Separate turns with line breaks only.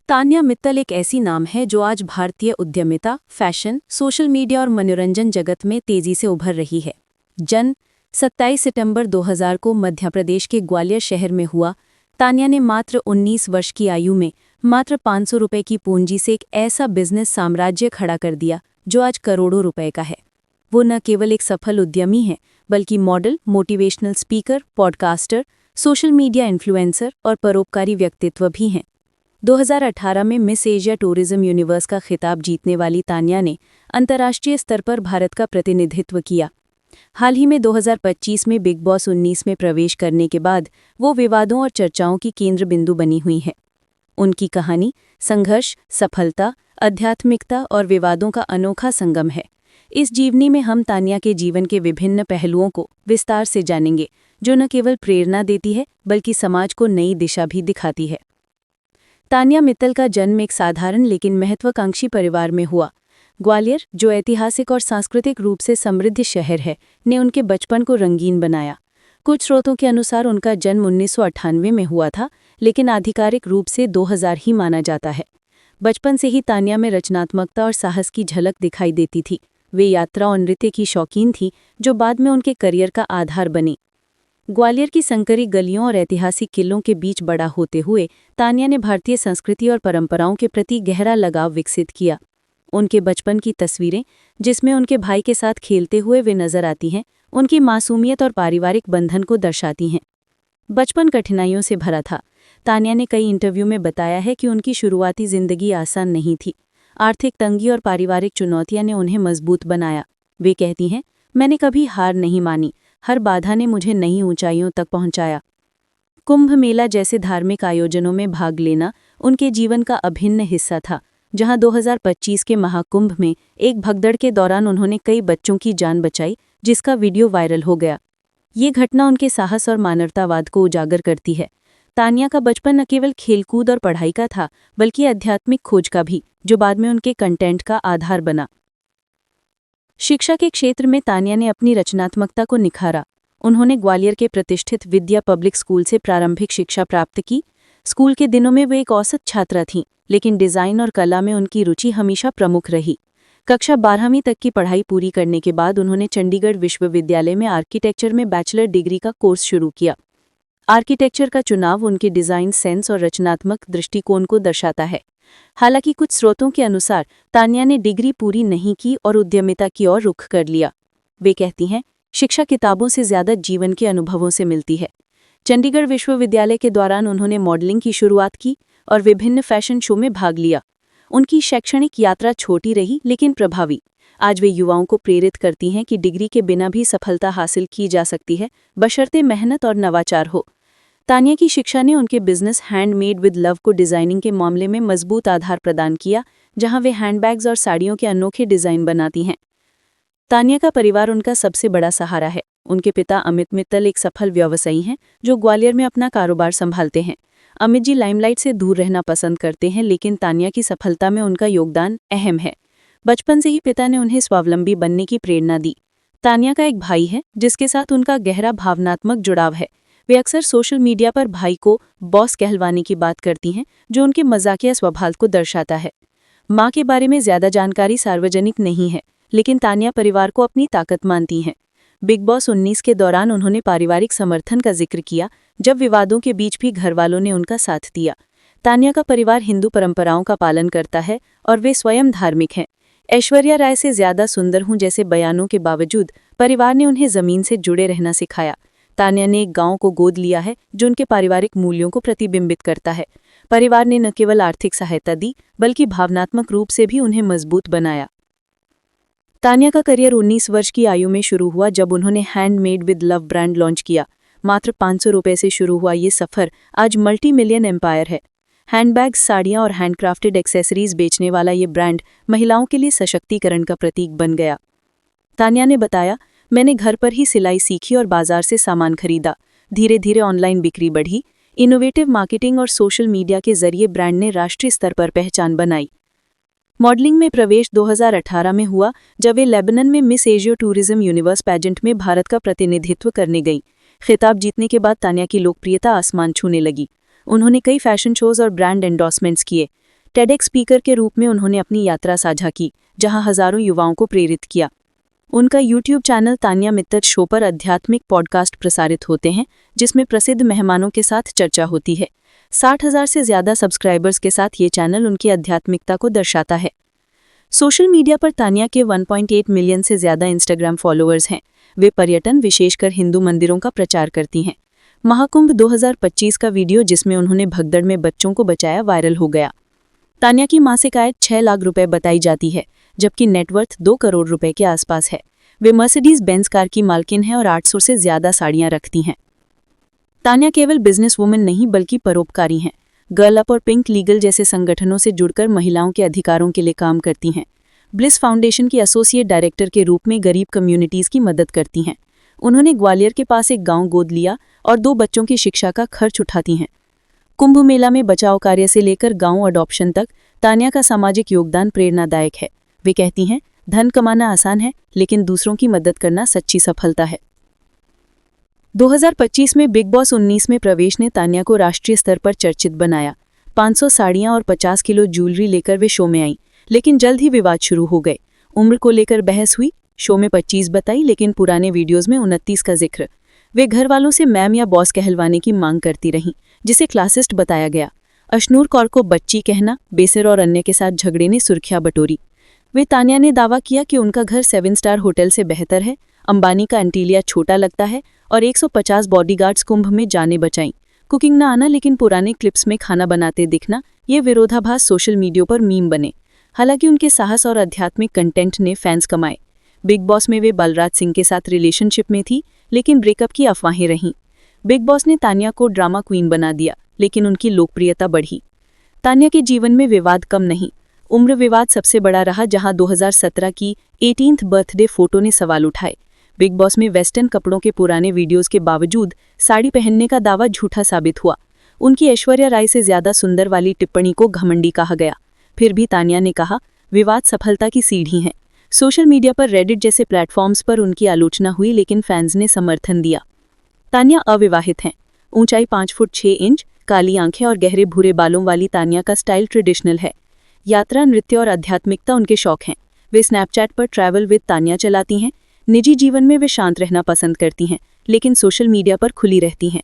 तान्या मित्तल एक ऐसी नाम है जो आज भारतीय उद्यमिता, फैशन, सोशल मीडिया और मनोरंजन जगत में तेजी से उभर रही है। जन्म 27 सितंबर 2000 को मध्य प्रदेश के ग्वालियर शहर में हुआ। तान्या ने मात्र 19 वर्ष की आयु में मात्र 500 रुपए की पूंजी से एक ऐसा बिजनेस साम्राज्य खड़ा कर दिया जो आज करोड़ों रुपए का है। वो न केवल एक सफल उद्यमी है, बल्कि model, motivational speaker, podcaster, social media influencer और परोपकारी व्यक्तित्व भी हैं। 2018 में मिस एशिया टूरिज्म यूनिवर्स का खिताब जीतने वाली तान्या ने अंतर्राष्ट्रीय स्तर पर भारत का प्रतिनिधित्व किया। हाल ही में 2025 में बिग बॉस 19 में प्रवेश करने के बाद वो विवादों और चर्चाओं की केंद्र बिंदु बनी हुई हैं। उनकी कहानी संघर्ष, सफलता, आध्यात्मिकता और विवादों का अनोखा संगम है। इस जीवनी में हम तान्या के जीवन के विभिन्न पहलुओं को विस्तार से जानेंगे, जो न केवल प्रेरणा देती है बल्कि समाज को नई दिशा भी दिखाती है। तान्या मित्तल का जन्म एक साधारण लेकिन महत्वाकांक्षी परिवार में हुआ। ग्वालियर, जो ऐतिहासिक और सांस्कृतिक रूप से समृद्ध शहर है, ने उनके बचपन को रंगीन बनाया। कुछ स्रोतों के अनुसार उनका जन्म 1998 में हुआ था, लेकिन आधिकारिक रूप से 2000 ही माना जाता है। बचपन से ही तान्या में रचनात्मकता और साहस की झलक दिखाई देती थी। वे यात्रा और नृत्य की शौकीन थी, जो बाद में उनके करियर का आधार बनी। ग्वालियर की संकरी गलियों और ऐतिहासिक किलों के बीच बड़ा होते हुए तान्या ने भारतीय संस्कृति और परंपराओं के प्रति गहरा लगाव विकसित किया। उनके बचपन की तस्वीरें, जिसमें उनके भाई के साथ खेलते हुए वे नजर आती हैं, उनकी मासूमियत और पारिवारिक बंधन को दर्शाती हैं। बचपन कठिनाइयों से भरा था। तान्या ने कई इंटरव्यू में बताया है कि उनकी शुरुआती जिंदगी आसान नहीं थी। आर्थिक तंगी और पारिवारिक चुनौतियां ने उन्हें मजबूत बनाया। वे कहती हैं, मैंने कभी हार नहीं मानी, हर बाधा ने मुझे नई ऊंचाइयों तक पहुंचाया। कुंभ मेला जैसे धार्मिक आयोजनों में भाग लेना उनके जीवन का अभिन्न हिस्सा था, जहां 2025 के महाकुंभ में एक भगदड़ के दौरान उन्होंने कई बच्चों की जान बचाई, जिसका वीडियो वायरल हो गया। ये घटना उनके साहस और मानवतावाद को उजागर करती है। तान्या का बचपन न केवल खेलकूद और पढ़ाई का था, बल्कि आध्यात्मिक खोज का भी, जो बाद में उनके कंटेंट का आधार बना। शिक्षा के क्षेत्र में तान्या ने अपनी रचनात्मकता को निखारा। उन्होंने ग्वालियर के प्रतिष्ठित विद्या पब्लिक स्कूल से प्रारंभिक शिक्षा प्राप्त की। स्कूल के दिनों में वे एक औसत छात्रा थीं, लेकिन डिज़ाइन और कला में उनकी रुचि हमेशा प्रमुख रही। कक्षा 12वीं तक की पढ़ाई पूरी करने के बाद उन्होंने चंडीगढ़ विश्वविद्यालय में आर्किटेक्चर में बैचलर डिग्री का कोर्स शुरू किया। आर्किटेक्चर का चुनाव उनके डिज़ाइन सेंस और रचनात्मक दृष्टिकोण को दर्शाता है। हालांकि कुछ स्रोतों के अनुसार तान्या ने डिग्री पूरी नहीं की और उद्यमिता की ओर रुख कर लिया। वे कहती हैं, शिक्षा किताबों से ज्यादा जीवन के अनुभवों से मिलती है। चंडीगढ़ विश्वविद्यालय के दौरान उन्होंने मॉडलिंग की शुरुआत की और विभिन्न फैशन शो में भाग लिया। उनकी शैक्षणिक यात्रा छोटी रही लेकिन प्रभावी। आज वे युवाओं को प्रेरित करती हैं कि डिग्री के बिना भी सफलता हासिल की जा सकती है, बशर्ते मेहनत और नवाचार हो। तान्या की शिक्षा ने उनके बिजनेस हैंडमेड विद लव को डिजाइनिंग के मामले में मजबूत आधार प्रदान किया, जहां वे हैंडबैग्स और साड़ियों के अनोखे डिजाइन बनाती हैं। तान्या का परिवार उनका सबसे बड़ा सहारा है। उनके पिता अमित मित्तल एक सफल व्यवसायी हैं, जो ग्वालियर में अपना कारोबार संभालते हैं। अमित जी लाइमलाइट से दूर रहना पसंद करते हैं, लेकिन तान्या की सफलता में उनका योगदान अहम है। बचपन से ही पिता ने उन्हें स्वावलंबी बनने की प्रेरणा दी। तान्या का एक भाई है, जिसके साथ उनका गहरा भावनात्मक जुड़ाव है। वे अक्सर सोशल मीडिया पर भाई को बॉस कहलवाने की बात करती हैं, जो उनके मजाकिया स्वभाव को दर्शाता है। मां के बारे में ज्यादा जानकारी सार्वजनिक नहीं है, लेकिन तान्या परिवार को अपनी ताकत मानती हैं। बिग बॉस 19 के दौरान उन्होंने पारिवारिक समर्थन का जिक्र किया, जब विवादों के बीच भी घरवालों ने उनका साथ दिया। तान्या का परिवार हिंदू परंपराओं का पालन करता है और वे स्वयं धार्मिक हैं। ऐश्वर्या राय से ज्यादा सुंदर हूं जैसे बयानों के बावजूद परिवार ने उन्हें जमीन से जुड़े रहना सिखाया। तान्या ने एक गांव को गोद लिया है, जो उनके पारिवारिक मूल्यों को प्रतिबिंबित करता है। परिवार ने न केवल आर्थिक सहायता दी, बल्कि भावनात्मक रूप से भी उन्हें मजबूत बनाया। तान्या का करियर 19 वर्ष की आयु में शुरू हुआ, जब उन्होंने handmade with love brand launch किया। मात्र 500 रुपये से शुरू हुआ ये सफर आज मल्टी मिलियन एम्पायर है। हैंडबैग्स, साड़ियां और हैंडक्राफ्टेड एक्सेसरीज बेचने वाला ये ब्रांड महिलाओं के लिए सशक्तिकरण का प्रतीक बन गया। तान्या ने बताया, मैंने घर पर ही सिलाई सीखी और बाजार से सामान खरीदा। धीरे धीरे ऑनलाइन बिक्री बढ़ी। इनोवेटिव मार्केटिंग और सोशल मीडिया के जरिए ब्रांड ने राष्ट्रीय स्तर पर पहचान बनाई। मॉडलिंग में प्रवेश 2018 में हुआ, जब वे लेबनान में miss Asia tourism universe pageant में भारत का प्रतिनिधित्व करने गईं। खिताब जीतने के बाद तान्या की लोकप्रियता आसमान छूने लगी। उन्होंने कई फैशन शोज और ब्रांड एंडोर्समेंट्स किए। टेडेक्स स्पीकर के रूप में उन्होंने अपनी यात्रा साझा की, जहां हजारों युवाओं को प्रेरित किया। उनका YouTube channel Tanya Mittal show पर आध्यात्मिक पॉडकास्ट प्रसारित होते हैं, जिसमें प्रसिद्ध मेहमानों के साथ चर्चा होती है। 60,000 से ज्यादा सब्सक्राइबर्स के साथ ये चैनल उनकी आध्यात्मिकता को दर्शाता है। सोशल मीडिया पर तान्या के 1.8 मिलियन से ज्यादा इंस्टाग्राम फॉलोअर्स हैं। वे पर्यटन, विशेषकर हिंदू मंदिरों का प्रचार करती हैं। महाकुंभ 2025 का वीडियो जिसमें उन्होंने भगदड़ में बच्चों को बचाया, वायरल हो गया। तान्या की मासिक आय 6 लाख रुपए बताई जाती है, जबकि नेटवर्थ 2 करोड़ रुपए के आसपास है। वे मर्सिडीज बेंज कार की मालकिन हैं और 800 से ज्यादा साड़ियां रखती हैं। तान्या केवल बिजनेस वुमन नहीं बल्कि परोपकारी हैं। गर्ल अप और पिंक लीगल जैसे संगठनों से जुड़कर महिलाओं के अधिकारों के लिए काम करती हैं। ब्लिस फाउंडेशन की एसोसिएट डायरेक्टर के रूप में गरीब कम्युनिटीज की मदद करती हैं। उन्होंने ग्वालियर के पास एक गांव गोद लिया और 2 बच्चों की शिक्षा का खर्च उठाती हैं। कुंभ मेला में बचाव कार्य से लेकर गांव अडॉप्शन तक तान्या का सामाजिक योगदान प्रेरणादायक है। वे कहती हैं, धन कमाना आसान है, लेकिन दूसरों की मदद करना सच्ची सफलता है। 2025 में बिग बॉस 19 में प्रवेश ने तान्या को राष्ट्रीय स्तर पर चर्चित बनाया। 500 साड़ियां और 50 किलो ज्वेलरी लेकर वे शो में आईं, लेकिन जल्द ही विवाद शुरू हो गए। उम्र को लेकर बहस हुई। शो में 25 बताई, लेकिन पुराने वीडियोस में 29 का जिक्र। वे घर वालों से मैम या बॉस कहलवाने की मांग करती रहीं, जिसे क्लासिस्ट बताया गया। अशनूर कौर को बच्ची कहना, बेसर और अन्य के साथ झगड़े ने सुर्खियां बटोरी। वे तान्या ने दावा किया कि उनका घर 7 स्टार होटल से बेहतर है, अंबानी का एंटीलिया छोटा लगता है और 150 बॉडीगार्ड्स कुंभ में जाने बचाईं। कुकिंग न आना लेकिन पुराने क्लिप्स में खाना बनाते दिखना, ये विरोधाभास सोशल मीडिया पर मीम बने। हालांकि उनके साहस और आध्यात्मिक कंटेंट ने फैंस कमाए। बिग बॉस में वे बलराज सिंह के साथ रिलेशनशिप में थी, लेकिन ब्रेकअप की अफवाहें रहीं। बिग बॉस ने तान्या को ड्रामा क्वीन बना दिया, लेकिन उनकी लोकप्रियता बढ़ी। तान्या के जीवन में विवाद कम नहीं, उम्र विवाद सबसे बड़ा रहा, जहां 2017 की 18th बर्थडे फोटो ने सवाल उठाए। बिग बॉस में वेस्टर्न कपड़ों के पुराने वीडियोस के बावजूद साड़ी पहनने का दावा झूठा साबित हुआ। उनकी ऐश्वर्या राय से ज्यादा सुंदर वाली टिप्पणी को घमंडी कहा गया। फिर भी तान्या ने कहा, विवाद सफलता की सीढ़ी है। सोशल मीडिया पर रेडिट जैसे प्लेटफॉर्म्स पर उनकी आलोचना हुई, लेकिन फैंस ने समर्थन दिया। तान्या अविवाहित हैं। ऊंचाई 5 फुट 6 इंच, काली आंखें और गहरे भूरे बालों वाली तान्या का स्टाइल ट्रेडिशनल है। यात्रा, नृत्य और आध्यात्मिकता उनके शौक हैं। वे स्नैपचैट पर ट्रैवल विद तान्या चलाती हैं। निजी जीवन में वे शांत रहना पसंद करती हैं, लेकिन सोशल मीडिया पर खुली रहती हैं।